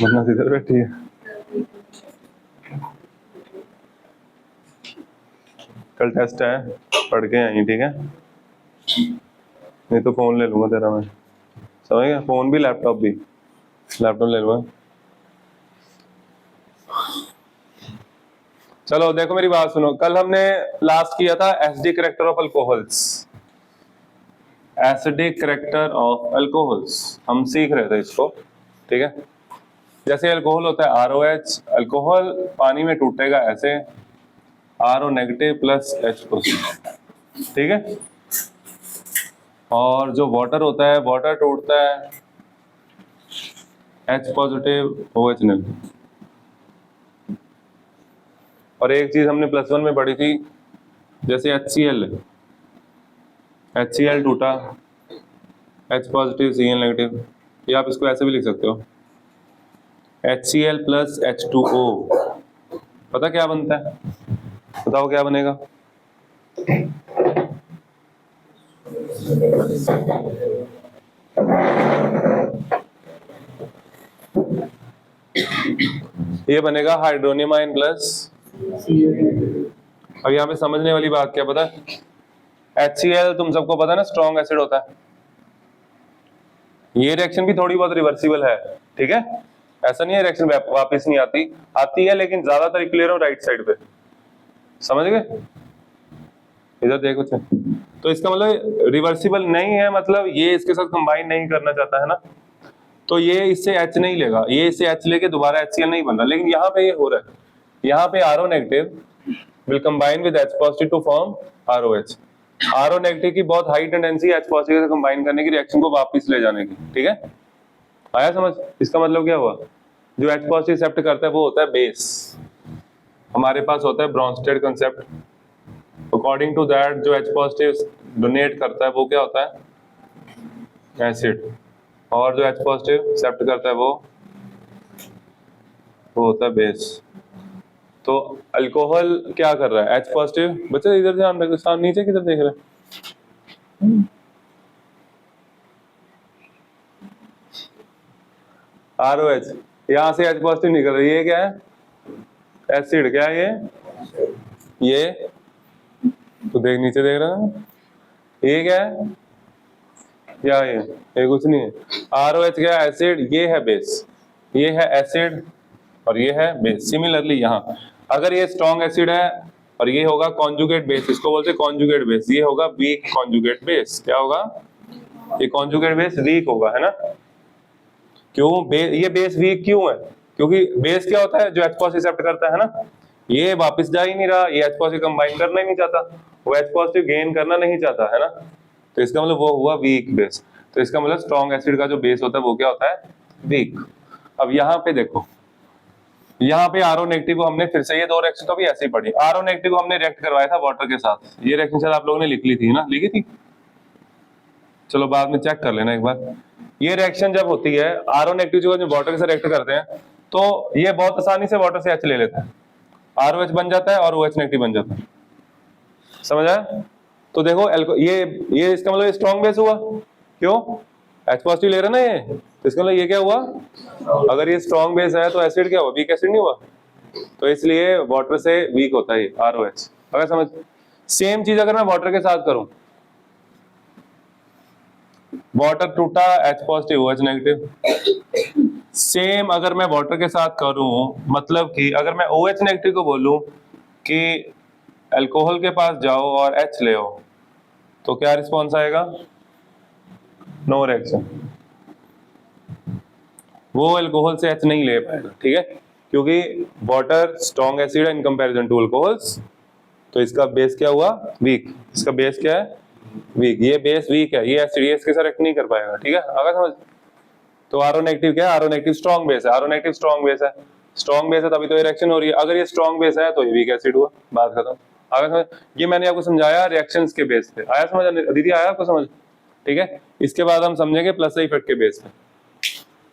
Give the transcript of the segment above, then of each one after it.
वरना इधर बैठी है। कल टेस्ट है, पढ़ के आई, ठीक है? नहीं तो फोन ले लूंगा तेरा मैं, समझ गया? फोन भी लैपटॉप भी, लैपटॉप ले लूंगा। चलो देखो मेरी बात सुनो, कल हमने लास्ट किया था acidic character of alcohols, acidic character of alcohols हम सीख रहे थे इसको, ठीक है? जैसे अल्कोहल होता है ROH, अल्कोहल पानी में टूटेगा ऐसे, RO negative plus H positive, ठीक है? और जो वाटर होता है, वाटर टूटता है H पॉजिटिव OH नेगेटिव। और एक चीज हमने +1 में पढ़ी थी, जैसे HCl है, HCl टूटा, H पॉजिटिव Cl नेगेटिव, या आप इसको ऐसे भी लिख सकते हो, HCl प्लस H2O। पता क्या बनता है? बताओ क्या बनेगा? ये बनेगा हाइड्रोनियम आयन प्लस। अब यहाँ पे समझने वाली बात क्या पता है? HCl तुम सबको पता है ना, स्ट्रॉन्ग एसिड होता है। ये रिएक्शन भी थोड़ी बहुत रिवर्सिबल है, ठीक है? ऐसा नहीं है रिएक्शन वापस नहीं आती है, लेकिन ज्यादातर क्लियर हो राइट साइड पे, समझ गए? इधर देखो, तो इसका मतलब रिवर्सिबल नहीं है, मतलब ये इसके साथ कंबाइन नहीं करना चाहता है ना, तो ये इससे H नहीं लेगा, ये इससे H लेके दोबारा HCl नहीं बन रहा। लेकिन यहाँ पे ये हो रहा है, यहाँ पे RO negative will combine with H positive to form ROH। RO negative की बहुत हाई टेंडेंसी है H पॉजिटिव से कंबाइन करने की, रिएक्शन को वापस ले जाने की, ठीक है? आया समझ? इसका मतलब क्या हुआ? जो H पॉजिटिव एक्सेप्ट करता है वो होता है बेस। हमारे पास होता है Bronsted concept, according to that जो H पॉजिटिव डोनेट करता है वो क्या होता है? एसिड। और जो H पॉजिटिव एक्सेप्ट करता है वो होता है बेस। तो अल्कोहल क्या कर रहा है? H पॉजिटिव, बच्चे इधर ध्यान रखो, सामने नीचे किधर देख रहे हैं? ROH, यहां से H पॉजिटिव निकल रहा है, ये क्या है? एसिड। क्या है ये तो देख, नीचे देख रहा है, ये क्या है? क्या ये कुछ नहीं है। ROH क्या है? एसिड। ये है बेस, ये है एसिड और ये है बेस। सिमिलरली यहाँ अगर ये स्ट्रॉन्ग एसिड है और ये होगा कॉन्जुगेट बेस, इसको बोलते हैं कॉन्जुगेट बेस, ये होगा वीक कॉन्जुगेट बेस। क्या होगा? ये कॉन्जुगेट बेस वीक होगा, है ना? क्यों ये बेस वीक क्यों है? क्योंकि बेस क्या होता है? जो H पॉजिटिव एक्सेप्ट करता है ना, ये वापस जा ही नहीं रहा, ये H पॉजिटिव कंबाइन करना ही नहीं चाहता, वो H पॉजिटिव गेन करना नहीं चाहता, है ना? तो इसका मतलब वो हुआ वीक बेस। तो इसका मतलब स्ट्रॉन्ग एसिड का जो बेस होता है वो क्या होता है? वीक। अब यहाँ पे देखो, यहाँ पे RO नेगेटिव को हमने फिर से, ये दो रिएक्शन तो भी ऐसे ही पढ़ी। RO नेगेटिव को हमने रिएक्ट करवाया था वाटर के साथ, ये रिएक्शन शायद आप लोगों ने लिख ली थी ना, लिखी थी? चलो बाद में चेक कर लेना एक बार। ये रिएक्शन जब होती है, RO नेगेटिव जो वाटर के साथ रिएक्ट करते हैं, तो ये बहुत आसानी से वाटर से H ले लेता है, ROH बन जाता है और OH नेगेटिव बन जाता है। समझ आया? तो देखो ये इसका मतलब स्ट्रॉन्ग बेस हुआ, क्यों? H पॉजिटिव ले रहा है ना ये, तो इसका मतलब ये क्या हुआ? अगर ये स्ट्रॉन्ग बेस है तो एसिड क्या हुआ? वीक एसिड नहीं हुआ? तो इसलिए वाटर से वीक होता है ROH। अगर समझ? सेम चीज अगर मैं वाटर के साथ करूं, वाटर टूटा H positive OH negative. Same अगर मैं वाटर के साथ करूं, मतलब कि अगर मैं OH नेगेटिव को बोलूं कि अल्कोहल के पास जाओ और H ले आओ, तो क्या रिस्पॉन्स आएगा? No reaction. वो अल्कोहल से H नहीं ले पाएगा, ठीक है? क्योंकि वाटर स्ट्रॉन्ग एसिड है इन कंपैरिजन टू अल्कोहल्स, तो इसका बेस क्या हुआ? वीक। इसका बेस क्या है? वीक। ये बेस वीक है, ये एसिड इसके साथ रिएक्ट नहीं कर पाएगा, ठीक है? अगर समझ? तो RO नेगेटिव क्या है? RO नेगेटिव स्ट्रॉन्ग बेस है, RO नेगेटिव स्ट्रॉन्ग बेस है, स्ट्रॉन्ग बेस है तभी तो ये रिएक्शन हो रही है। अगर ये स्ट्रॉन्ग बेस है तो ये वीक एसिड हुआ, बात खत्म। अगर समझ? ये मैंने आपको समझाया रिएक्शंस के बेस पे। आया समझ दीदी? आया आपको समझ? ठीक है, इसके बाद हम समझेंगे प्लस इफेक्ट के बेस पे,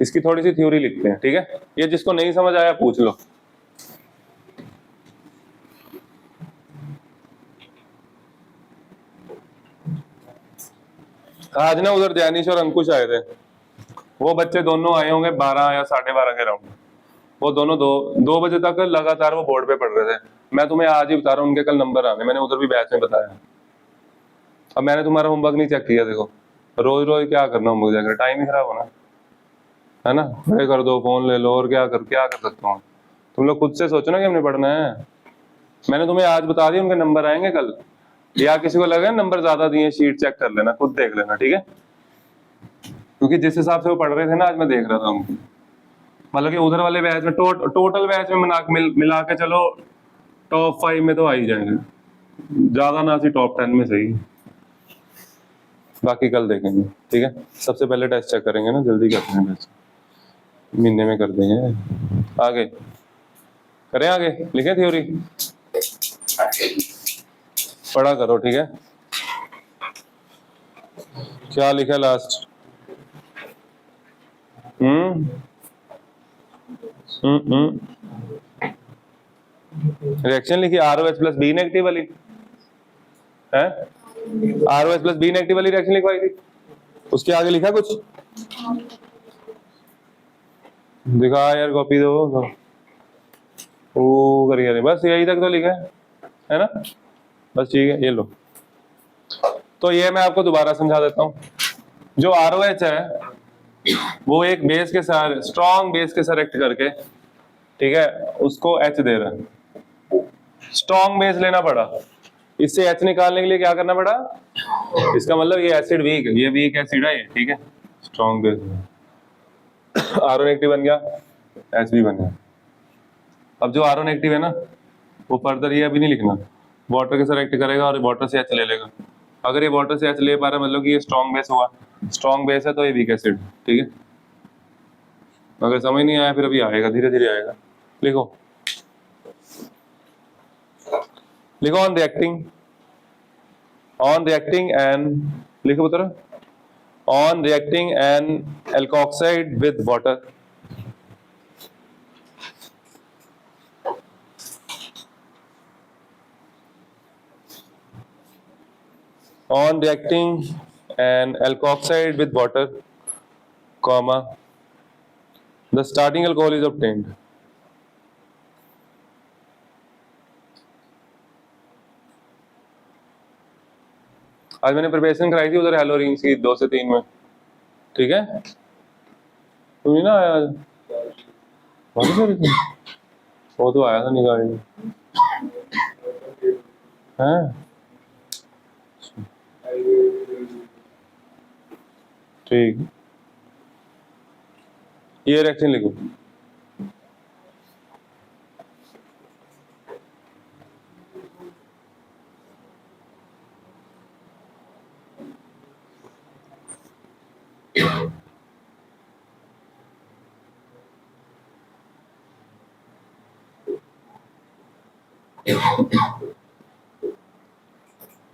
इसकी थोड़ी सी थ्योरी लिखते हैं, ठीक है? ये जिसको नहीं समझ आया पूछ लो। आज ना उधर ध्यानीश और अंकुश आए थे, वो बच्चे दोनों आए होंगे 12 या 12:30 के राउंड। वो दोनों 2 बजे तक लगातार वो बोर्ड पे पढ़ रहे थे। मैं तुम्हें आज ही बता रहा हूँ, उनके कल नंबर आने, मैंने उधर भी बैच में बताया। अब मैंने तुम्हारा होमवर्क नहीं चेक किया, देखो रोज रोज क्या करना होमवर्क जाकर, टाइम ही खराब होना है ना। पढ़े कर दो, फोन ले लो, और क्या कर सकता हूँ। तुम लोग खुद से सोचो ना कि हमने पढ़ना है। मैंने तुम्हें आज बता दिया, उनके नंबर आएंगे कल, या किसी को लगे नंबर ज्यादा दिए, शीट चेक कर लेना, खुद देख लेना, ठीक है। क्योंकि जिस हिसाब से वो पढ़ रहे थे ना, आज मैं देख रहा था उनको, मतलब कि उधर वाले बैच में टोटल बैच में मिला के चलो टॉप 5 में तो आ ही जाएंगे, ज्यादा ना सी टॉप 10 में सही। बाकी कल देखेंगे, ठीक है। सबसे पहले टेस्ट चेक करेंगे ना, जल्दी करते हैं टेस्ट, महीने में कर देंगे। आगे करें, आगे लिखें थ्योरी, पढ़ा करो, ठीक है। क्या लिखा लास्ट? रिएक्शन लिखी ROH प्लस बी नेगेटिव वाली है, ROH प्लस बी नेगेटिव वाली रिएक्शन लिखवाई थी। उसके आगे लिखा कुछ? दिखा यार, कॉपी दो ओ करिए, बस यही तक तो लिखा है ना, बस ठीक है, ये लो। तो ये मैं आपको दोबारा समझा देता हूँ। जो ROH है वो एक बेस के साथ, स्ट्रॉन्ग बेस के साथ एक्ट करके, ठीक है, उसको H दे रहा है। स्ट्रॉन्ग बेस लेना पड़ा, इससे H निकालने के लिए क्या करना पड़ा? इसका मतलब ये एसिड वीक है, ये वीक एसिड है ये, ठीक है। स्ट्रॉन्ग बेस RO नेगेटिव बन गया, H भी बन गया। अब जो RO नेगेटिव है ना, वो फर्दर ये अभी नहीं लिखना, वाटर के साथ एक्ट करेगा और वाटर से H ले लेगा। अगर ये वाटर से H ले पा रहा है, मतलब कि ये स्ट्रॉन्ग बेस हुआ, स्ट्रॉन्ग बेस है तो ये वीक एसिड, ठीक है। अगर समझ नहीं आया फिर अभी आएगा, धीरे धीरे आएगा। लिखो लिखो ऑन रिएक्टिंग एंड लिखो पुत्र, on reacting an alkoxide with water, on reacting an alkoxide with water, comma, the starting alcohol is obtained. आज मैंने प्रिपरेशन कराई थी उधर हेलोरिन्स की 2 से 3 में, ठीक है। तुम नहीं ना आया आज? वो तो आया था निकाल हैं, ठीक। ये रिएक्शन लिखो,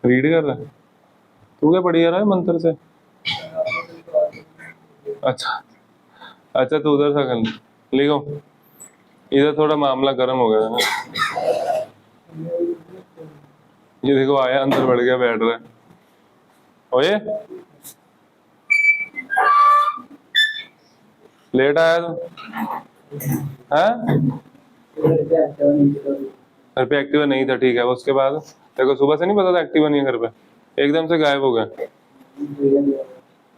रीड कर रहा है तू, क्या पढ़ी जा रहा है मंत्र से? अच्छा अच्छा, तो उधर था कल, लिखो। इधर थोड़ा मामला गर्म हो गया ना, ये देखो आया अंदर बढ़ गया, बैठ रहा है। ओए लेट आया तो घर पे एक्टिवा नहीं था, ठीक है। उसके बाद तेरे को सुबह से नहीं पता था एक्टिवा नहीं है घर पे, एकदम से गायब हो गया।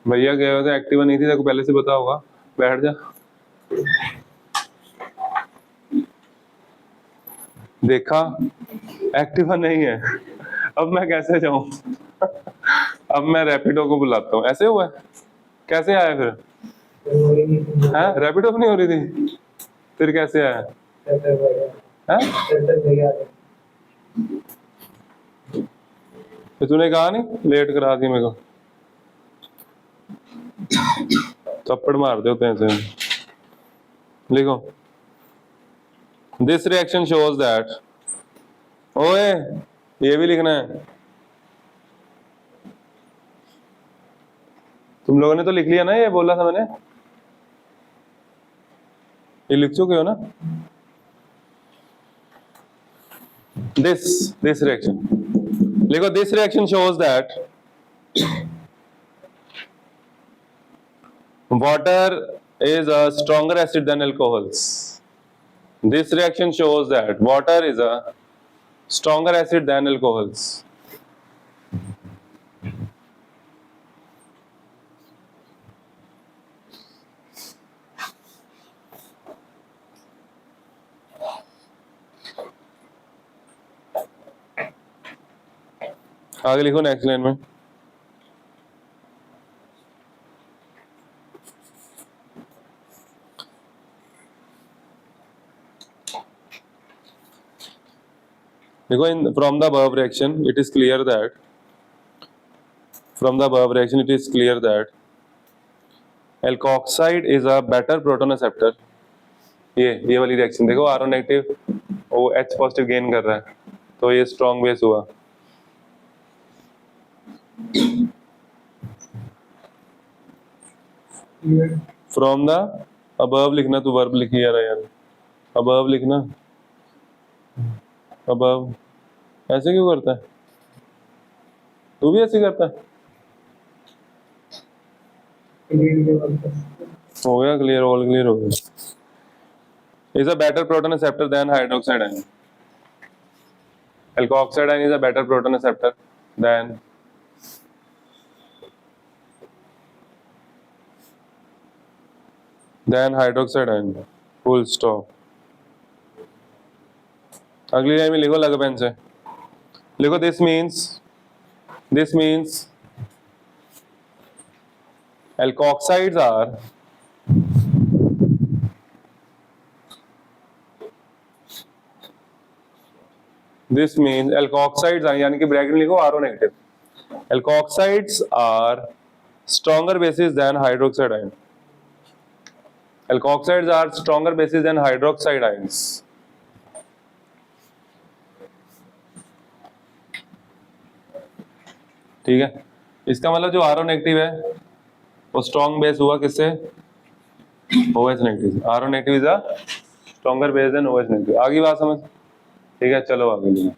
भैया गए हुए थे, एक्टिवा नहीं थी, तेरे को पहले से पता होगा। बैठ जा, देखा एक्टिवा नहीं है, अब मैं कैसे जाऊं? अब मैं रैपिडो को बुलाता हूँ। ऐसे हुआ है? कैसे आया फिर? हाँ, रैपिडो नहीं हो रही थी, फिर कैसे आया? तो तूने कहा नहीं लेट करा दी मेरे को, थप्पड़ मार दो पैसे। लिखो, दिस रिएक्शन शोज दैट, ओए ये भी लिखना है। तुम लोगों ने तो लिख लिया ना, ये बोला था मैंने, ये लिख चुके हो ना। दिस रिएक्शन लिखो, this reaction shows that Water is a stronger acid than alcohols. This reaction shows that water is a stronger acid than alcohols. आगे लिखो नेक्स्ट लाइन में। देखो इन from the above reaction it is clear that alkoxide is a better proton acceptor। ये वाली reaction देखो, are negative वो H positive gain कर रहा है, तो ये स्ट्रॉन्ग बेस हुआ। फ्रॉम द अबव लिखना, तू वर्ब लिखी यार, अबव लिखना। अबव ऐसे क्यों करता है? तू भी ऐसे करता है? हो गया क्लियर, ऑल क्लियर हो गया। Is a better proton acceptor than hydroxide ion. alkoxide ion is a better proton acceptor than hydroxide ion, full stop। अगली लाइन में लिखो लग पेन से, लिखो this means alkoxides are यानी कि ब्रैकेट में लिखो R O negative, alkoxides are stronger bases than hydroxide ion। alkoxides are stronger bases than hydroxide ions। ठीक है, इसका मतलब जो आर ओ नेगेटिव है वो स्ट्रॉन्ग बेस हुआ किससे? OH negative. R O negative is a stronger base than OH negative. आगे बात समझ? ठीक है, चलो आगे लिए।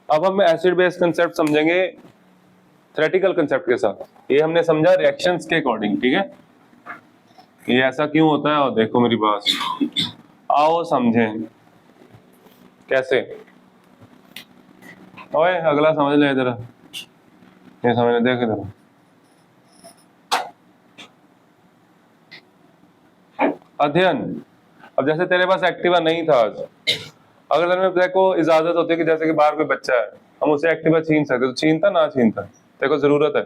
अब हम एसिड बेस कंसेप्ट समझेंगे थ्योरेटिकल कंसेप्ट के साथ। ये हमने समझा रिएक्शंस के अकॉर्डिंग, ठीक है? ये ऐसा क्यों होता है, और देखो मेरी बात, आओ समझें कैसे। ओए अगला समझ ले इधर, ये समझ ले, देख इधर। अध्ययन, अब जैसे तेरे पास एक्टिवा नहीं था आज, अगर तेरे को इजाजत होती है कि जैसे कि बाहर कोई बच्चा है, हम उसे एक्टिवा छीन सकते, तो छीनता ना छीनता? तेरे को जरूरत है,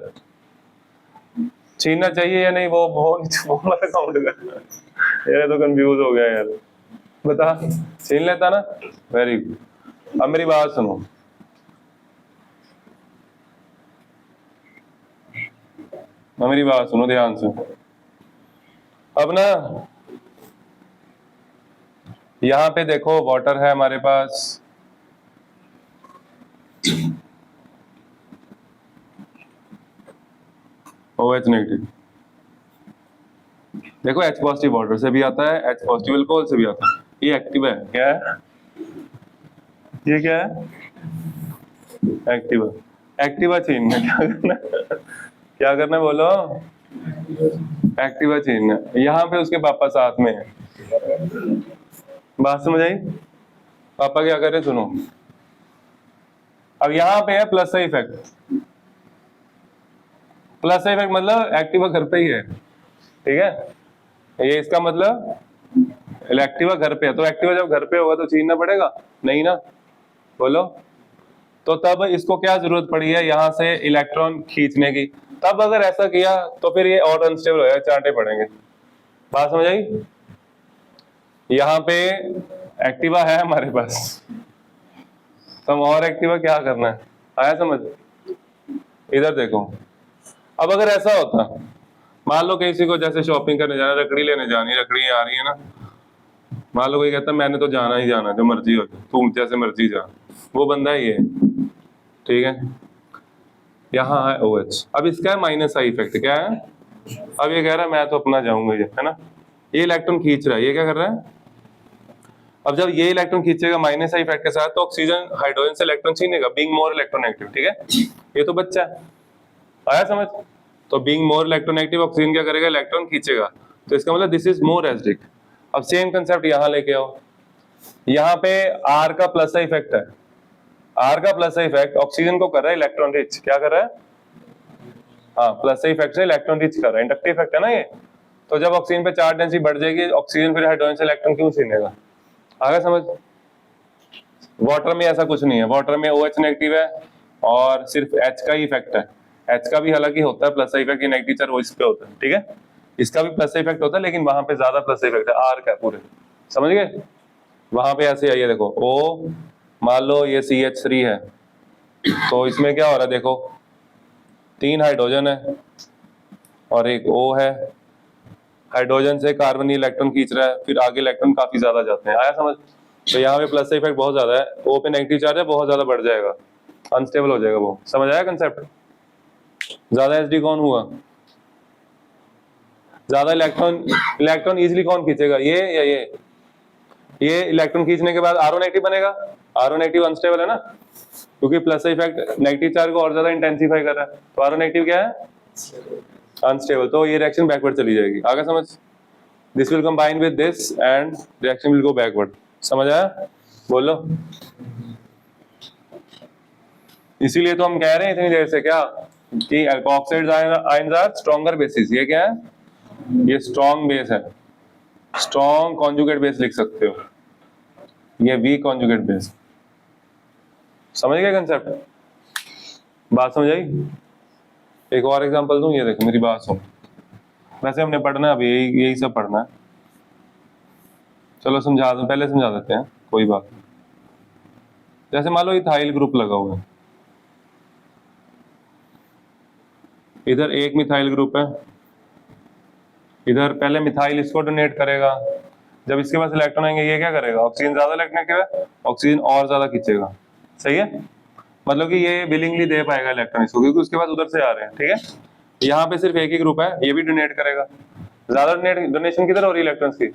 छीनना चाहिए या नहीं? वो मतलब काउंट कर, ये तो कंफ्यूज हो गया यार, बता। छीन लेता ना? Very good. अब मेरी बात सुनो, मेरी बात सुनो ध्यान से। अब ना यहाँ पे देखो वाटर है हमारे पास, OH नेगेटिव। देखो H पॉजिटिव वाटर से भी आता है, H पॉजिटिव अल्कोहल से भी आता है। ये एक्टिव है, क्या है ये? क्या है? एक्टिवा। एक्टिवा छीनना, क्या करना? क्या करना बोलो? एक्टिवा छीनना। यहाँ पे उसके पापा साथ में है, बात समझ आई? पापा क्या कर रहे सुनो। अब यहाँ पे है प्लस का इफेक्ट, प्लस का इफेक्ट मतलब एक्टिवा घर पे ही है, ठीक है? ये इसका मतलब एक्टिवा घर पे है, तो एक्टिवा जब घर पे होगा तो छीनना पड़ेगा नहीं ना, बोलो? तो तब इसको क्या जरूरत पड़ी है यहाँ से इलेक्ट्रॉन खींचने की। तब अगर ऐसा किया तो फिर ये और अनस्टेबल हो जाएगा, चांटे पड़ेंगे। बात समझ आई? यहाँ पे एक्टिवा है हमारे पास, तो हम और एक्टिवा क्या करना है, आया समझ? इधर देखो, अब अगर ऐसा होता, मान लो किसी को जैसे शॉपिंग करने जाना, रकड़ी लेने जानी, रकड़ी आ रही है ना, मान लो कोई कहता मैंने तो जाना ही जाना, जो मर्जी हो तुम जैसे मर्जी जा, वो बंदा ही है, ठीक है? यहाँ है OH। अब इसका है माइनस आई इफेक्ट, क्या है? अब ये कह रहा है मैं तो अपना जाऊंगा, ये है ना, ये इलेक्ट्रॉन खींच रहा है, ये क्या कर रहा है? अब जब ये इलेक्ट्रॉन खींचेगा माइनस आई इफेक्ट के साथ, तो ऑक्सीजन हाइड्रोजन से इलेक्ट्रॉन छीनेगा, बीइंग मोर इलेक्ट्रोनेगेटिव, ठीक है? ये तो बच्चा है, आया समझ? तो बीइंग मोर इलेक्ट्रोनेगेटिव ऑक्सीजन क्या करेगा, इलेक्ट्रॉन खींचेगा, तो इसका मतलब दिस इज मोर एसिडिक। अब सेम कंसेप्ट यहाँ लेके आओ, यहाँ पे R का प्लस का इफेक्ट है, R का प्लस का इफेक्ट ऑक्सीजन को कर रहा है इलेक्ट्रॉन रिच, क्या कर रहा है, हाँ प्लस का इफेक्ट से इलेक्ट्रॉन रिच कर रहा है, इंडक्टिव इफेक्ट है ना ये। तो जब ऑक्सीजन पे चार्ज डेंसिटी बढ़ जाएगी, ऑक्सीजन फिर हाइड्रोजन से इलेक्ट्रॉन क्यों छीनेगा, आगे समझ। वाटर में ऐसा कुछ नहीं है, वाटर में OH नेगेटिव है और सिर्फ H का ही इफेक्ट है, H का भी हालांकि होता है प्लस इफेक्ट, ये नेगेटिव चार्ज इस पे होता है, ठीक है, इसका भी प्लस इफेक्ट होता है, लेकिन वहां पे ज्यादा प्लस इफेक्ट है, R का पूरे, समझ गए। वहां पे ऐसे आइए देखो, O मान लो ये CH3 है, तो इसमें क्या हो रहा है देखो, 3 हाइड्रोजन है और एक O है, हाइड्रोजन से कार्बन इलेक्ट्रॉन खींच रहा है, फिर आगे इलेक्ट्रॉन काफी ज्यादा जाते हैं, आया समझ। तो यहाँ पे प्लस इफेक्ट बहुत ज्यादा है, O पे नेगेटिव चार्ज है, बहुत ज्यादा बढ़ जाएगा, अनस्टेबल हो जाएगा वो, समझ आया कंसेप्ट। ज्यादा एसिडिक कौन हुआ, ज्यादा इलेक्ट्रॉन इजीली कौन खींचेगा, ये या ये इलेक्ट्रॉन खींचने के बाद RO नेगेटिव बनेगा, RO नेगेटिव अनस्टेबल है ना, क्योंकि प्लस इफेक्ट नेगेटिव चार्ज को और ज्यादा इंटेंसिफाई कर रहा है, तो RO नेगेटिव क्या है, अनस्टेबल, तो ये रिएक्शन बैकवर्ड चली जाएगी, आगे समझ। This will combine with this and reaction will go backward, समझ आया, बोलो। इसीलिए तो हम कह रहे हैं इतनी देर से क्या, कि alkoxide ions are stronger bases, ये क्या है, ये स्ट्रॉन्ग बेस है, स्ट्रॉन्ग कॉन्जुगेट बेस लिख सकते हो, ये वीक कॉन्जुगेट बेस, समझ गए कंसेप्ट, बात समझ आई। एक और एग्जांपल दूं, ये देखो मेरी बात सुन, वैसे हमने पढ़ना है अभी यही सब पढ़ना है, चलो समझा दो, पहले समझा देते हैं, कोई बात नहीं। जैसे मान लो इथाइल ग्रुप लगा हुआ है, इधर एक मिथाइल ग्रुप है, इधर पहले मिथाइल इसको डोनेट करेगा, जब इसके पास इलेक्ट्रॉन आएंगे ये क्या करेगा, ऑक्सीजन ज्यादा इलेक्ट्रॉन है, ऑक्सीजन और ज्यादा खींचेगा, सही है, मतलब कि ये विलिंगली दे पाएगा इलेक्ट्रॉन इसको, क्योंकि उसके पास उधर से आ रहे हैं, ठीक है। यहाँ पे सिर्फ एक ही ग्रुप है, ये भी डोनेट करेगा, ज्यादा डोनेशन किधर हो रही है इलेक्ट्रॉन्स की,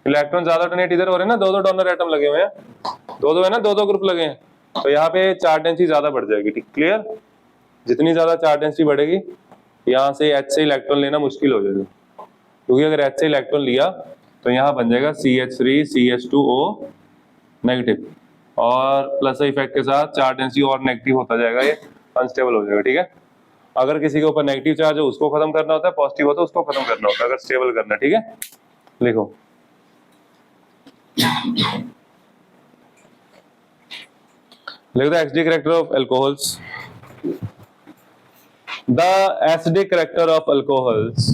इलेक्ट्रॉन ज्यादा डोनेट इधर हो रहे हैं ना, दो डोनर एटम लगे हुए हैं, दो है ना, दो ग्रुप लगे हैं, तो यहाँ पे चार्ज डेंसिटी ज्यादा बढ़ जाएगी, ठीक, क्लियर। जितनी ज्यादा चार्ज डेंसिटी बढ़ेगी, यहाँ से H से इलेक्ट्रॉन लेना मुश्किल हो जाएगा, क्योंकि अगर H से इलेक्ट्रॉन लिया तो यहाँ बन जाएगा CH3 CH2O नेगेटिव, और प्लस इफेक्ट के साथ चार्ज डेंसिटी और नेगेटिव होता जाएगा, ये अनस्टेबल हो जाएगा, ठीक है। अगर किसी के ऊपर नेगेटिव चार्ज हो उसको खत्म करना होता है, पॉजिटिव हो तो उसको खत्म करना होता है, अगर स्टेबल करना, ठीक है। लिखो, लिख दो acidic character of alcohols, the acidic character of alcohols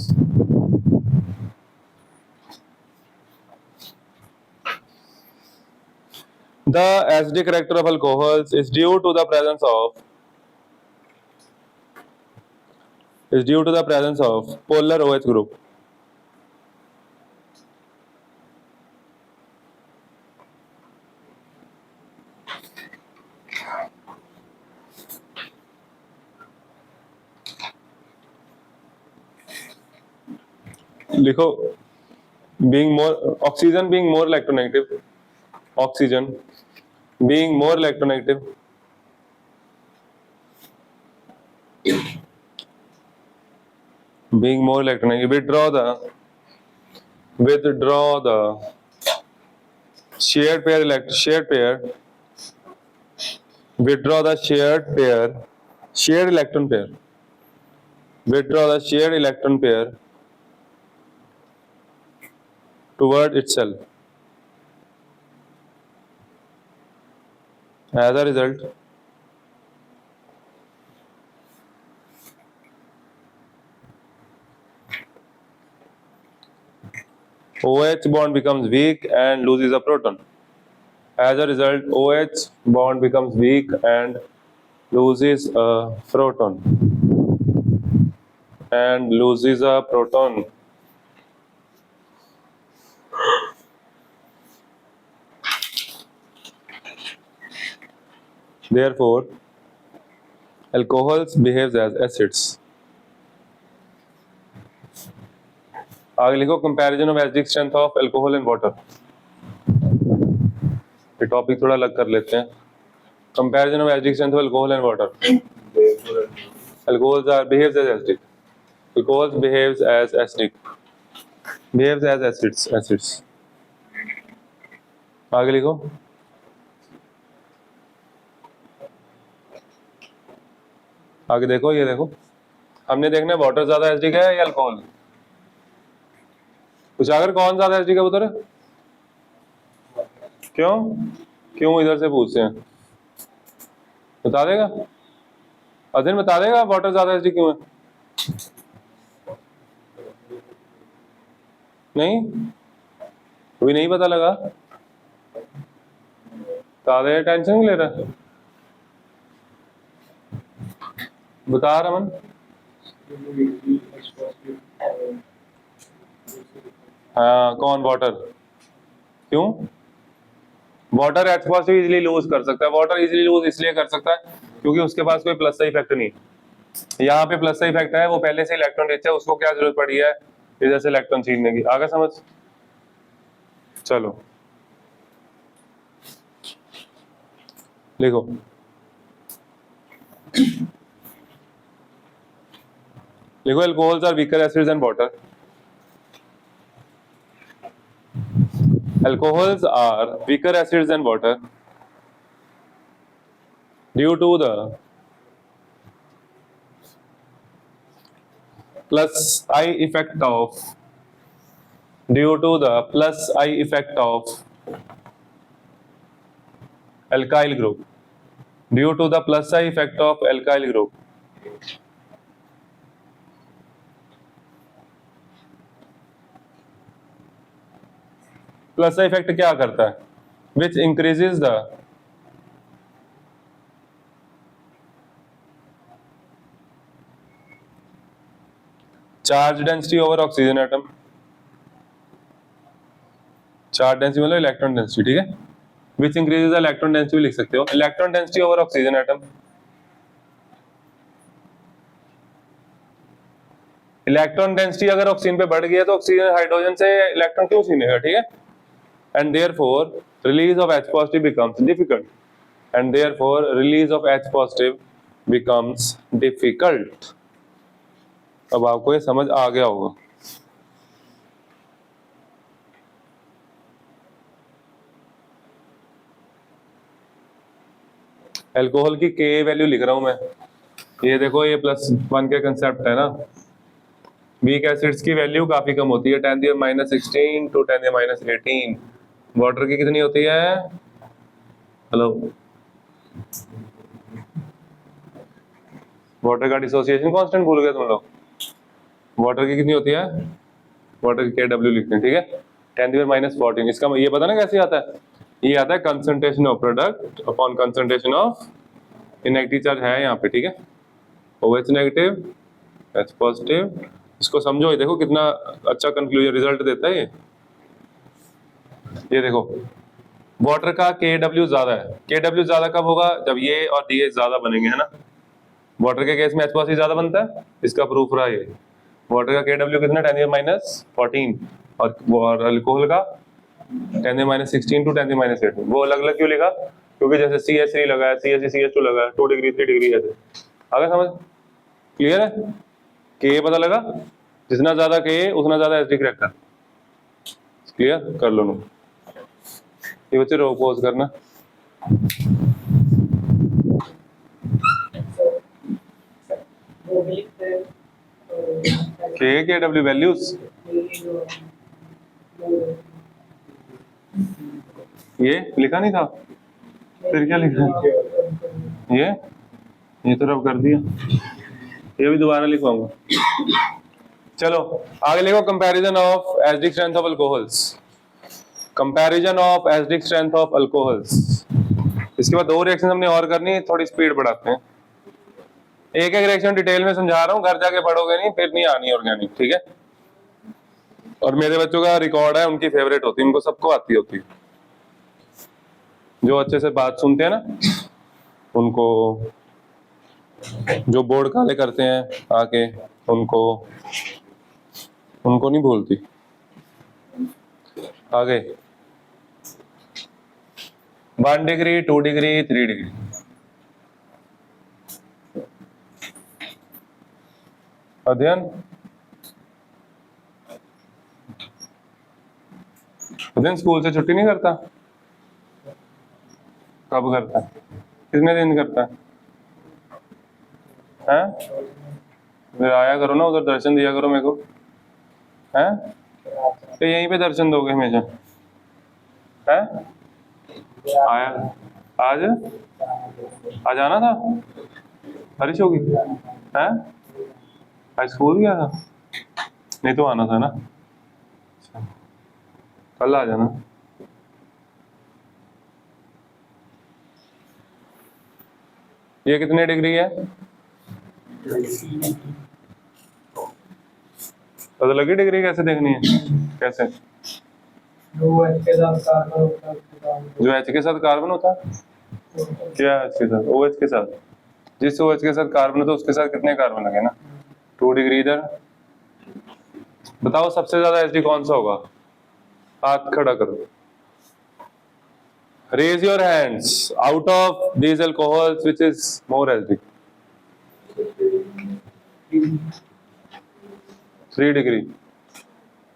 the acidic character of alcohols is due to the presence of polar OH group. लिखो, being more oxygen being more electronegative, oxygen being more electronegative, being more electronegative, withdraw the shared pair withdraw the shared electron pair, withdraw the shared electron pair toward itself. As a result, OH bond becomes weak and loses a proton. As a result, OH bond becomes weak and loses a proton. Therefore, alcohols behaves as acids. आगे लिखो, comparison of acidic strength of alcohol and water. ये topic थोड़ा अलग कर लेते हैं, comparison of acidic strength of alcohol and water. Alcohols are behaves as acidic. Alcohols behaves as acidic. Behaves as acids. आगे लिखो। आगे देखो, ये देखो, हमने देखना है वाटर ज्यादा एसिडिक है या अल्कोहल। कुछ अगर कौन ज्यादा एसिडिक है उधर? क्यों इधर से पूछते हैं? बता देगा अधीन, बता देगा वाटर ज्यादा एसिडिक क्यों है? नहीं, अभी नहीं पता लगा। बता दे, टेंशन नहीं ले रहा, बता रमन। हाँ, कौन? वाटर। क्यों? Water H positive easily lose कर सकता है। वाटर इजीली लूज इसलिए कर सकता है क्योंकि उसके पास कोई प्लस का इफेक्ट नहीं। यहाँ पे प्लस का इफेक्ट है, वो पहले से इलेक्ट्रॉन रिच है, उसको क्या जरूरत पड़ी है इधर से इलेक्ट्रॉन छीनने की। आगे समझ। चलो लिखो। लिखो, alcohols are weaker acids and water. Alcohols are weaker acids than water due to the plus I effect of alkyl group. Due to the plus I effect of alkyl group. Plus effect क्या करता है? Which increases the charge density over oxygen atom. Charge density मतलब electron density, ठीक है। Which increases the electron density लिख सकते हो, electron density over oxygen atom. Electron density अगर ऑक्सीजन पे बढ़ गई है तो ऑक्सीजन हाइड्रोजन से इलेक्ट्रॉन क्यों छीनेगा, ठीक है। And therefore release of H positive becomes difficult. And therefore release of H positive becomes difficult. अब आपको ये समझ आ गया होगा। अल्कोहल की K वैल्यू लिख रहा हूं मैं, ये देखो, ये +1 के कंसेप्ट है ना। वीक एसिड्स की वैल्यू काफी कम होती है, 10⁻16 to 10⁻18। वाटर की कितनी होती है? हेलो, वाटर का डिसोसिएशन कांस्टेंट भूल गए तुम लोग। वाटर की कितनी होती है? वाटर की KW लिखते हैं, ठीक है, 10⁻14। इसका ये पता ना कैसे आता है? ये आता है concentration of product upon concentration of negative charge है यहाँ पे, ठीक है। OH negative, H positive. इसको समझो, ये देखो कितना अच्छा कंक्लूजन रिजल्ट देता है ये देखो, वाटर का KW ज्यादा है। KW ज्यादा कब होगा? जब ये और ये ज्यादा बनेंगे, है ना। वाटर के केस में H पॉजिटिव ज्यादा बनता है, इसका प्रूफ रहा ये। वाटर का KW कितना? 10⁻14। और अल्कोहल का 10⁻16 to 10⁻18। वो अलग अलग क्यों लिखा? क्योंकि जैसे CH3 लगा है, CH2 लगा है, 2 डिग्री 3 डिग्री ऐसे। आगे समझ क्लियर है? K पता लगा, जितना ज्यादा K उतना ज्यादा एसिडिक रहता। क्लियर कर लो ना ये बच्चे, रो पॉज करना। KW वैल्यूज ये लिखा नहीं था, फिर क्या लिखा? ये तो रब कर दिया, ये भी दोबारा लिखवाऊंगा। चलो आगे लिखो, comparison of acidic strength of alcohols. Comparison of acidic strength of alcohols. इसके बाद 2 रिएक्शन हमने और करनी, थोड़ी स्पीड बढ़ाते हैं। एक एक रिएक्शन डिटेल में समझा रहा हूँ, घर जाके पढ़ोगे नहीं, फिर नहीं आनी ऑर्गेनिक, ठीक है। और मेरे बच्चों का रिकॉर्ड है, उनकी फेवरेट होती है, उनको सबको आती होती है। जो अच्छे से बात सुनते हैं ना, उनको, जो बोर्ड काले करते हैं आके, उनको नहीं भूलती। आगे 1 डिग्री, 2 डिग्री, 3 डिग्री। अध्ययन, अध्ययन स्कूल से छुट्टी नहीं करता? कब करता है? कितने दिन करता है? हैं? फिर आया करो ना उधर, दर्शन दिया करो मेरे को। हैं? तो यहीं पे दर्शन दोगे हमेशा? हैं? आया आज, आज आना था, बारिश होगी? हैं? आज स्कूल गया था? नहीं तो आना था ना, कल आ जाना। ये कितने डिग्री है? पता लगी डिग्री कैसे देखनी है? कैसे? जो एच के साथ कार्बन होता है, क्या एच के साथ? ओ एच के साथ, जिस ओ एच के साथ कार्बन होता है उसके साथ कितने कार्बन लगे ना? 2 डिग्री इधर। बताओ सबसे ज्यादा एच डी कौन सा होगा? हाथ खड़ा करो, raise your hands, out of these alcohols which is more H D? 3 degree.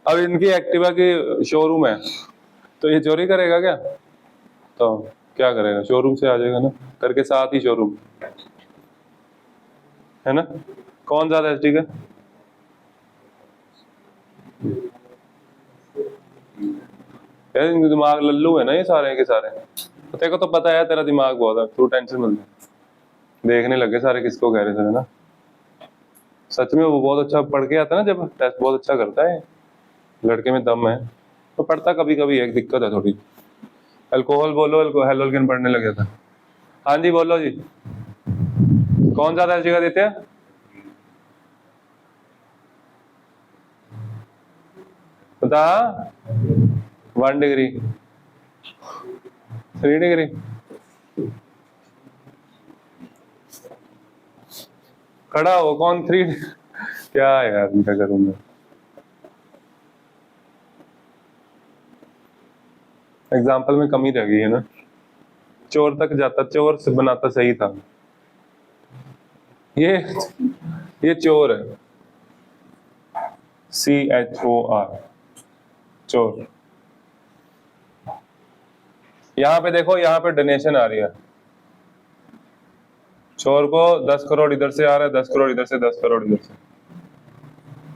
अब इनकी एक्टिवा की शोरूम है, तो ये चोरी करेगा क्या? तो क्या करेगा? शोरूम से आ जाएगा ना, करके साथ ही शोरूम, है ना? कौन ज्यादा एचडी का? यार इनके दिमाग लल्लू है ना ये सारे के सारे। तो तेरे को तो पता है तेरा दिमाग बहुत है, तू टेंशन मत ले। देखने लगे सारे किसको कह रहे थे ना। सच में वो बहुत अच्छा पढ़ के आता है ना, जब टेस्ट बहुत अच्छा करता है, लड़के में दम है। तो पढ़ता कभी कभी एक दिक्कत है थोड़ी। अल्कोहल बोलो, हेलोजन पढ़ने लगे था। हाँ जी बोलो जी, कौन ज्यादा एचडी का देते हैं? बता। 1 डिग्री, 3 डिग्री। खड़ा हो कौन? 3? क्या यार क्या करूं मैं? एग्जाम्पल में कमी रह गई है ना। चोर तक जाता, चोर से बनाता सही था। ये चोर है, CHOR, चोर। यहाँ पे देखो, यहाँ पे डोनेशन आ रही है। चोर को 10 करोड़ इधर से आ रहा है, 10 करोड़ इधर से, 10 करोड़ इधर से,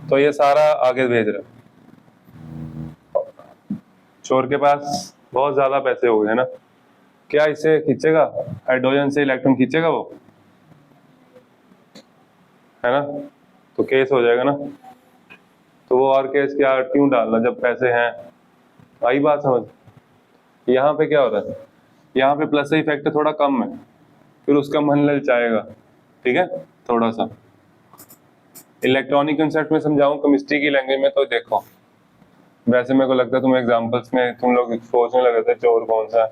तो ये सारा आगे भेज रहा है। चोर के पास बहुत ज्यादा पैसे हो गए ना, क्या इसे खींचेगा? हाइड्रोजन से इलेक्ट्रॉन खींचेगा वो, है ना? तो केस हो जाएगा ना। तो वो और केस क्या क्यों डालना जब पैसे हैं? आई बात समझ? यहाँ पे क्या हो रहा है, यहाँ पे प्लस इफेक्ट थोड़ा कम है, फिर उसका मन ललचाएगा, ठीक है? थोड़ा सा इलेक्ट्रॉनिक कंसेप्ट में समझाऊं केमिस्ट्री की लैंग्वेज में, तो देखो वैसे मेरे को लगता है तुम एग्जांपल्स में तुम लोग सोचने लगे थे चोर कौन सा है।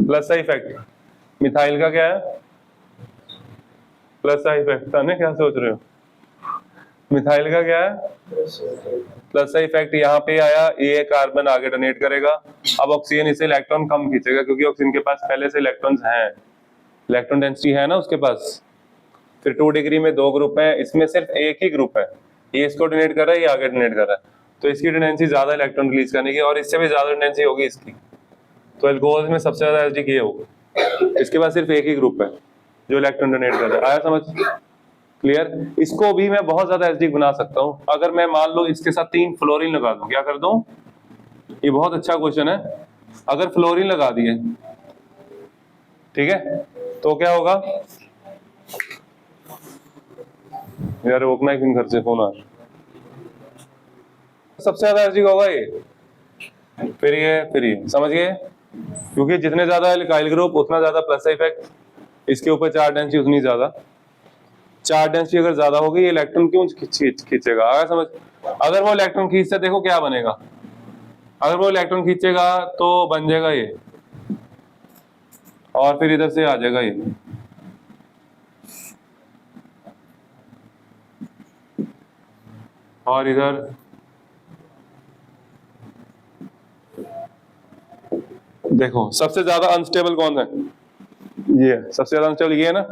प्लस इफेक्ट मिथाइल का क्या है? प्लस इफेक्ट था ना, क्या सोच रहे हो? मिथाइल का क्या है? Plus effect. यहाँ पे आया, ये कार्बन आगे डोनेट करेगा। अब ऑक्सीजन इसे इलेक्ट्रॉन कम खींचेगा क्योंकि ऑक्सीजन के पास पहले से इलेक्ट्रॉन्स हैं, इलेक्ट्रॉन डेंसिटी है ना उसके पास। फिर 2 डिग्री में 2 ग्रुप है, इसमें सिर्फ एक ही ग्रुप है, ये इसको डोनेट कर रहा है, ये आगे डोनेट कर रहा है, तो इसकी टेंडेंसी ज्यादा इलेक्ट्रॉन रिलीज करने की, और इससे भी ज्यादा टेंडेंसी होगी इसकी। तो अल्कोहल में सबसे ज्यादा एचडी ये होगा, इसके पास सिर्फ एक ही ग्रुप है जो इलेक्ट्रॉन डोनेट कर रहा है। आया समझ? क्लियर? इसको भी मैं बहुत ज्यादा एचडी बना सकता हूँ अगर मैं मान लो इसके साथ 3 फ्लोरीन लगा दूं। क्या कर दूं? ये बहुत अच्छा क्वेश्चन है। अगर फ्लोरीन लगा दिए, ठीक है, तो क्या होगा? यार रोकना है घर से फोन आ रहा। सबसे ज्यादा एचडी होगा ये, फिर ये समझ गए? क्योंकि जितने ज्यादा एल्काइल ग्रुप उतना ज्यादा प्लस इफेक्ट, इसके ऊपर चार्ज डेंसिटी उतनी ज्यादा। चार्ज डेंसिटी अगर ज्यादा होगी, ये इलेक्ट्रॉन क्यों खींचेगा? आया समझ? अगर वो इलेक्ट्रॉन खींचते, देखो क्या बनेगा, अगर वो इलेक्ट्रॉन खींचेगा तो बन जाएगा ये, और फिर इधर से आ जाएगा ये, और इधर देखो सबसे ज्यादा अनस्टेबल कौन है? ये सबसे ज्यादा अनस्टेबल ये है ना,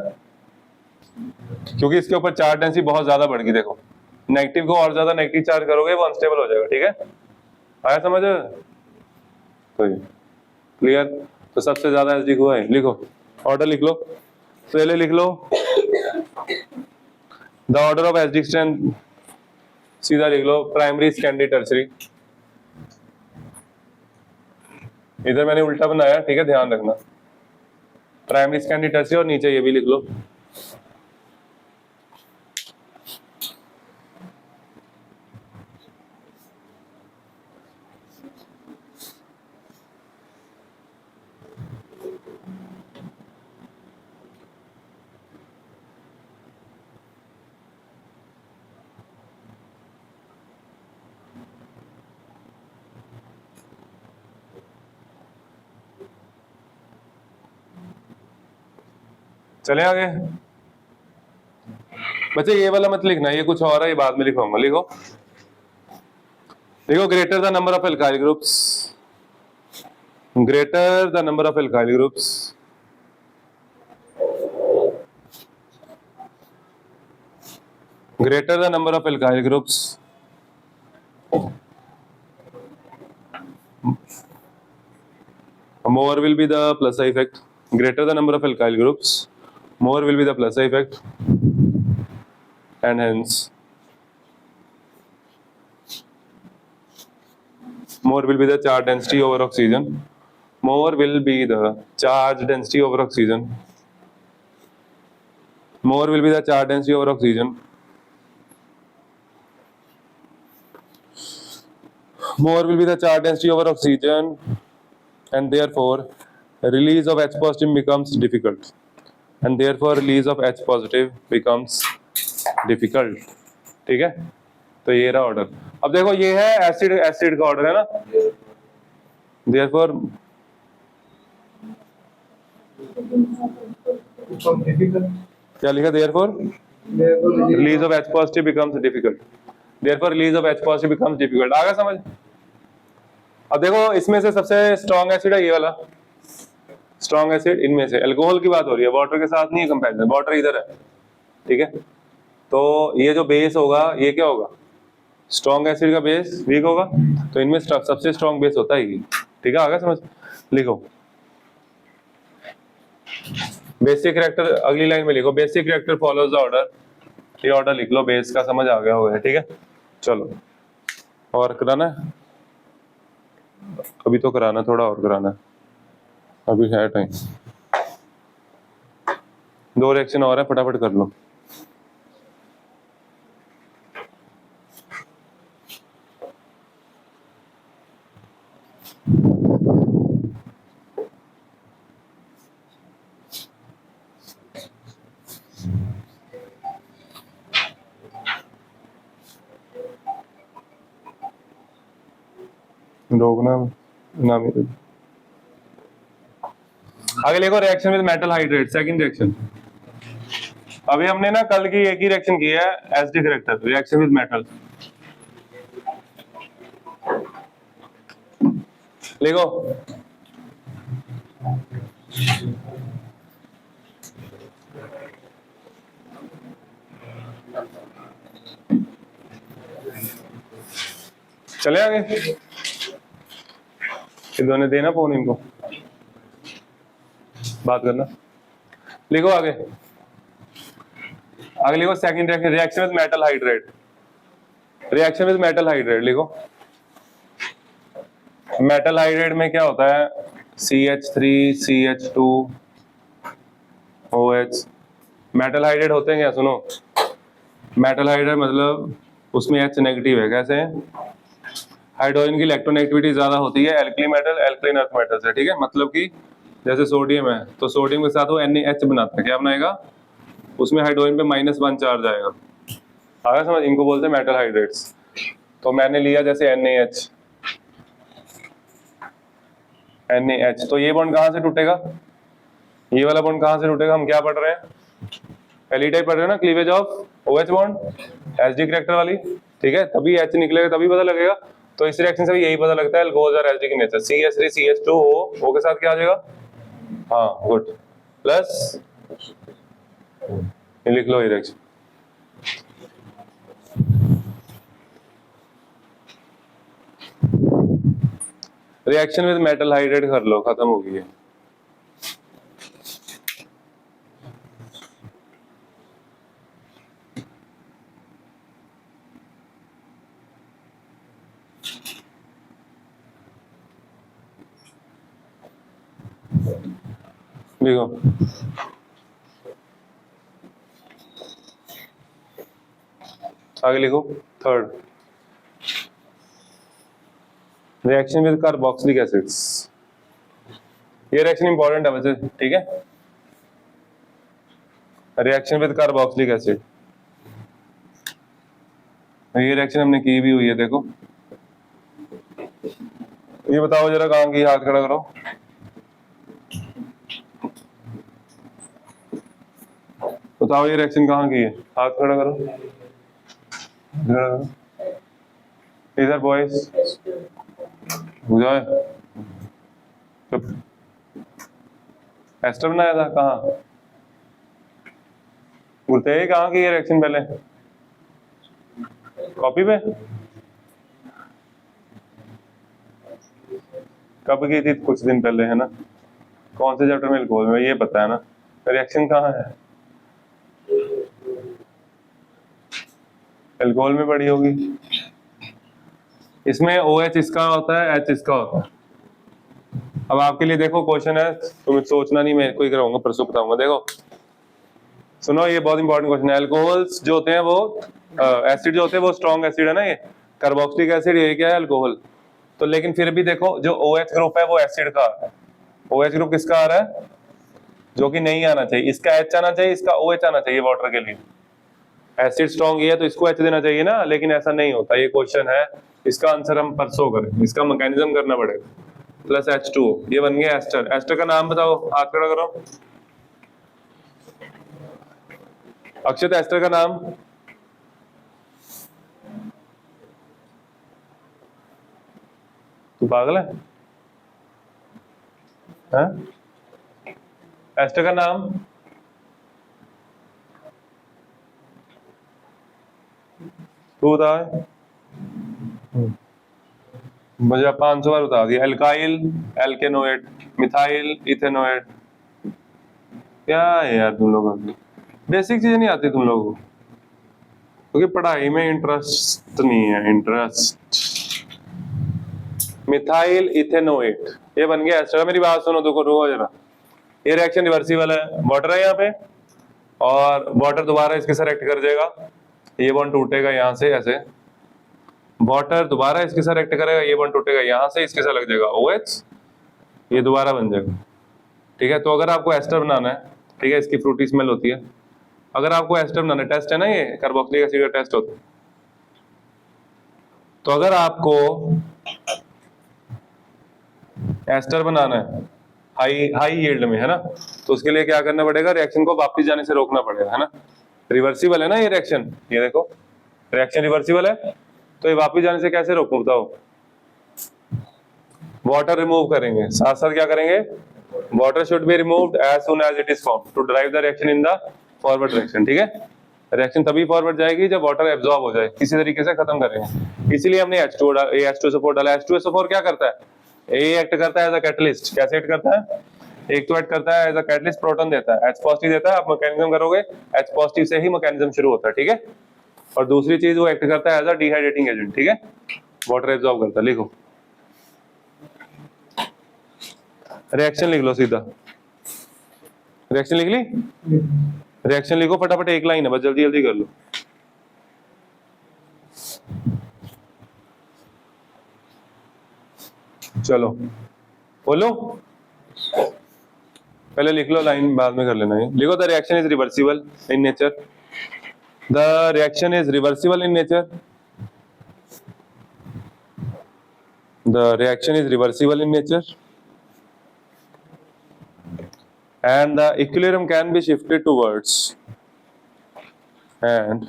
क्योंकि इसके ऊपर चार्ज डेंसिटी बहुत ज्यादा बढ़ गई। देखो नेगेटिव को और ज्यादा नेगेटिव चार्ज करोगे वो अनस्टेबल हो जाएगा। ठीक है, आया समझ? तो क्लियर? तो सबसे ज्यादा एसडी हुआ है, लिखो ऑर्डर लिख लो, पहले लिख लो the order of acid strength, सीधा लिख लो प्राइमरी सेकेंडरी टर्सरी। इधर मैंने उल्टा बनाया, ठीक है, ध्यान रखना। प्राइमरी सेकेंडरी टर्सरी और नीचे ये भी लिख लो। चले आगे बच्चे, ये वाला मत लिखना, ये कुछ और है, ये बाद में लिखूंगा। लिखो देखो, greater the number of alkyl groups, greater the number of alkyl groups, greater the number of alkyl groups, more will be the plus effect. Greater the number of alkyl groups, more will be the plus effect, and hence more will be the charge density over oxygen. More will be the charge density over oxygen. More will be the charge density over oxygen. More will be the charge density over oxygen, and therefore release of H positive becomes difficult. And therefore release of H positive becomes difficult. ठीक है, तो ये रहा order. अब देखो ये है acid, acid का ऑर्डर है ना, therefore क्या लिखा? therefore release of H positive becomes difficult. Therefore release of H positive becomes difficult. आ गया समझ? अब देखो इसमें से सबसे स्ट्रॉन्ग एसिड है ये वाला, स्ट्रॉन्ग एसिड इनमें से। अल्कोहल की बात हो रही है, वाटर के साथ नहीं है कंपैरिजन, वाटर इधर है। ठीक है, तो ये जो बेस होगा ये क्या होगा? स्ट्रॉन्ग एसिड का बेस वीक होगा, तो इनमें सबसे स्ट्रॉन्ग बेस होता है ये। ठीक है, आ गया समझ? लिखो बेसिक रिएक्टर, अगली लाइन में लिखो basic reactor follows the order. ये ऑर्डर लिख लो, बेस का समझ आ गया होगा। ठीक है, चलो और कराना है, अभी तो कराना, थोड़ा और कराना है, अभी है टाइम। 2 रिएक्शन और है, फटाफट कर लो। रोकना ना मेरे। आगे देखो reaction with metal hydrate, second reaction. अभी हमने ना कल की एक ही रिएक्शन की है, acidic reactor, reaction with metal. लिखो चले आगे, इन्होंने देना फोन इनको, बात करना। लिखो आगे, आगे लिखो second reaction, reaction with metal hydrate, reaction with metal hydrate. लिखो मेटल हाइड्रेट में क्या होता है? CH3CH2OH। मेटल हाइड्रेट होते हैं क्या? सुनो, मेटल हाइड्रेट मतलब उसमें H नेगेटिव है। कैसे? हाइड्रोजन की इलेक्ट्रोनेगेटिविटी ज्यादा होती है alkali metal, alkaline earth metal से। ठीक है, मतलब कि जैसे सोडियम है तो सोडियम के साथ वो NaH बनाता है, क्या बनाएगा? उसमें हाइड्रोजन पे -1 चार्ज आएगा। आगे समझ? इनको बोलते हैं मेटल हाइड्रेट्स। तो मैंने लिया जैसे NaH, तो ये बॉन्ड कहाँ से टूटेगा? ये वाला बॉन्ड कहाँ से टूटेगा? हम क्या पढ़ रहे हैं? पहली टाइप पढ़ रहे हैं ना, cleavage of OH bond, acidic reactor वाली। ठीक है, तभी H निकलेगा, तभी पता लगेगा। तो इस रिएक्शन से भी यही पता लगता है अल्कोहल और एसिडिक नेचर। CH3CH2O, O के साथ क्या आ जाएगा? हाँ गुड, प्लस ये लिख लो reaction. Reaction with metal hydrate कर लो, खत्म हो गई है। देखो आगे लिखो। Third, reaction with carboxylic acids. ये रिएक्शन इंपॉर्टेंट है वैसे, ठीक है। रिएक्शन विद कार्बोक्सिलिक एसिड, ये रिएक्शन हमने की भी हुई है, देखो। ये बताओ जरा कहाँ की, हाथ खड़ा करो। बताओ ये रिएक्शन कहाँ की है, हाथ खड़ा करो, खड़ा करो। इधर बॉयज हो जाए। चुप। एस्टर बनाया था कहाँ, बोलते हैं कहाँ की ये रिएक्शन पहले, कॉपी पे कब की थी, कुछ दिन पहले है ना। कौन से चैप्टर में, अल्कोहल में, ये पता है ना। रिएक्शन कहाँ है, अल्कोहल में पड़ी होगी। इसमें OH इसका होता है, H इसका होता है। अब आपके लिए देखो क्वेश्चन है, तुम्हें सोचना नहीं, मैं कोई कराऊंगा, परसों बताऊंगा। देखो सुनो, ये बहुत इंपॉर्टेंट क्वेश्चन है। अल्कोहल्स जो होते हैं वो एसिड जो होते हैं वो स्ट्रॉन्ग एसिड है ना, ये कार्बोक्सिलिक एसिड, ये क्या है, अल्कोहल। तो लेकिन फिर भी देखो जो OH ग्रुप है वो एसिड का आ रहा है। OH ग्रुप किसका आ रहा है, जो कि नहीं आना चाहिए। इसका H आना चाहिए, इसका OH आना चाहिए वाटर के लिए। एसिड स्ट्रॉन्ग है तो इसको H देना चाहिए ना, लेकिन ऐसा नहीं होता। ये क्वेश्चन है, इसका आंसर हम परसों करें, इसका मैकेनिज्म करना पड़ेगा। प्लस H2O, ये बन गया एस्टर। एस्टर का नाम बताओ, हाथ खड़ा करो। अक्षत, एस्टर का नाम। तू पागल है, हैं? एस्टर का नाम तू बता, मुझे 500 बार बता दिया। Alkyl alkanoate, methyl ethanoate. क्या है यार तुम लोगों की, बेसिक चीजें नहीं आती तुम लोगों को, क्योंकि पढ़ाई में इंटरेस्ट नहीं है। इंटरेस्ट, मिथाइल इथेनोएट, ये बन गया एस्टर। मेरी बात सुनो, देखो रुको जरा। ये रिएक्शन रिवर्सिबल है, वाटर है यहाँ पे, और वाटर दोबारा इसके साथ एक्ट कर जाएगा, ये बॉन्ड टूटेगा यहाँ से ऐसे, वाटर दोबारा इसके साथ एक्ट करेगा, ये बॉन्ड टूटेगा यहाँ से, इसके साथ लग जाएगा OH, ये दोबारा बन जाएगा, ठीक है। तो अगर आपको एस्टर बनाना है, ठीक है, इसकी फ्रूटी स्मेल होती है। अगर आपको एस्टर बनाना है, टेस्ट है ना, ये कार्बोक्सिलिक एसिड का टेस्ट होता है। तो अगर आपको एस्टर बनाना है हाई हाई यील्ड में, है ना, तो उसके लिए क्या करना पड़ेगा, रिएक्शन को वापस जाने से रोकना पड़ेगा, है ना। रिवर्सिबल है ना ये रिएक्शन, ये देखो रिएक्शन रिवर्सिबल है, तो ये वापस जाने से कैसे रोकूं बताओ। वाटर रिमूव करेंगे, साथ साथ क्या करेंगे, water should be removed as soon as it is form to drive the reaction in the forward direction, ठीक है। रिएक्शन तभी फॉरवर्ड जाएगी जब वाटर एब्जॉर्ब हो जाए, किसी तरीके से खत्म करेंगे। इसीलिए हमने H2SO4 डाला। H2SO4 क्या करता है, ये एक्ट करता है एज अ कैटलिस्ट। कैसे एक्ट करता है, एक तो एक्ट करता है एज अ कैटलिस्ट, प्रोटॉन देता है, H पॉजिटिव देता है। आप मैकेनिज्म करोगे, H पॉजिटिव से ही मैकेनिज्म शुरू होता है, ठीक है। और दूसरी चीज वो एक्ट करता है एज अ डिहाइड्रेटिंग एजेंट, ठीक है, वाटर एब्जॉर्ब करता है। लिखो रिएक्शन, लिख लो सीधा, रिएक्शन लिख ली। रिएक्शन लिखो फटाफट, एक लाइन है बस, जल्दी जल्दी कर लो। चलो बोलो, पहले लिख लो लाइन, बाद में कर लेना है। लिखो the reaction is reversible in nature, the reaction is reversible in nature, the reaction is reversible in nature, and the equilibrium can be shifted towards, and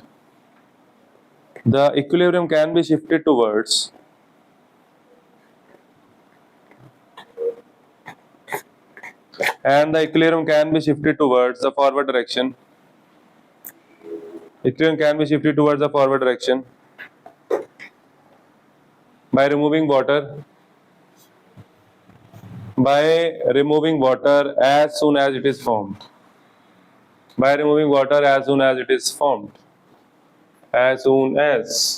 the equilibrium can be shifted towards the equilibrium can be shifted towards the forward direction equilibrium can be shifted towards the forward direction by removing water as soon as it is formed. By removing water as soon as it is formed. As soon as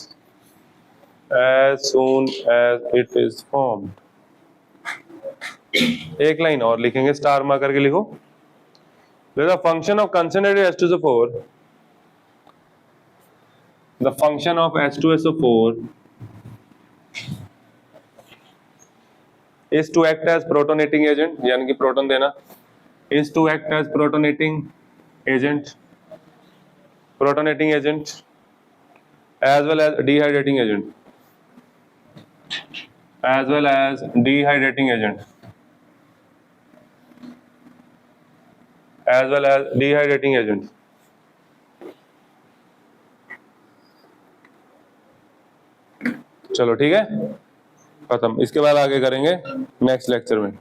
it is formed. एक line और लिखेंगे, star mark करके लिखो. The function of concentrated H2SO4. The function of H2SO4 is to act as protonating agent, यानी कि proton देना, is to act as protonating agent as well as dehydrating agent, चलो ठीक है, खत्म. इसके बाद आगे करेंगे नेक्स्ट लेक्चर में.